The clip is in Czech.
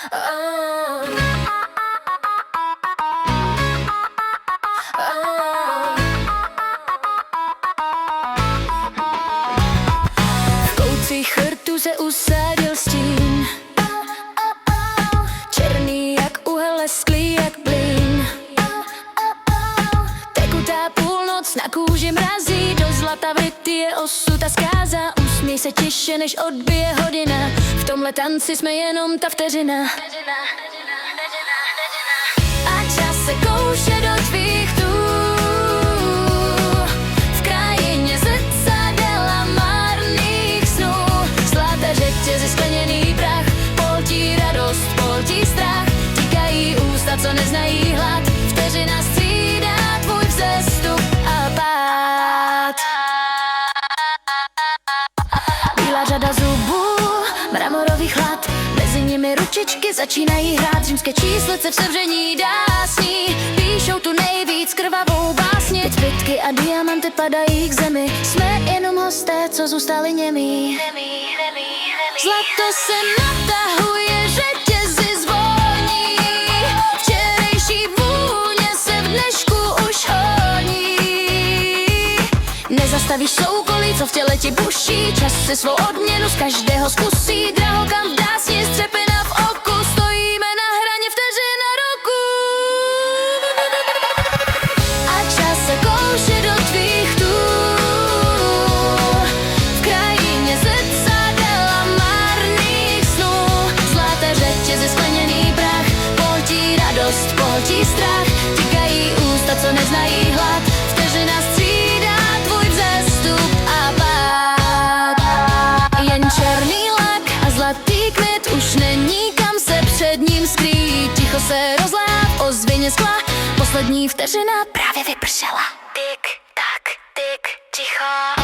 V koutcích chrtu se usadil stín, černý jak uhel, lesklý jak plyn. Tekutá půlnoc na kůži mrazí, do zlata vrytý je osud a zkáza. Usměj se tiše, než odbije hodina, v tomhle tanci jsme jenom ta vteřina. A čas se kouše do tvých tů, v krajině zrcadel a marných snů. Zlaté řetězy, skleněný prach, poltí radost, poltí strach. Tíkají ústa, co neznají hlad, vteřina střídá tvůj vzestup a pád. Bílá řada zubů, mramorový chlad, mezi nimi ručičky začínají hrát. Římské číslice v sevření dásní píšou tu nejvíc krvavou básně. Zbytky a diamanty padají k zemi, jsme jenom hosté, co zůstali němí. Zlato se natahuje, řetězy zvoní, včerejší vůně se v dnešku už honí. Nezastavíš soukolí, co v těle ti buší, čas si svou odměnu z každého zkusí. Drahokam v dásni, střepina v oku, stojíme na hraně vteřina roku. A čas se kouše do tvých tů, v krajině zrcadel a marných snů. Zlaté řetězy, skleněný prach, poltí radost, poltí strach. Tíkají ústa, co neznají hlad, vteřina střídá tvůj vzestup a pád. Jen černý lak a zlatý květ, už není kam se před ním skrýt. Ticho se rozléhá v ozvěně skla, poslední vteřina právě vypršela. Tik, tak, tik, ticho.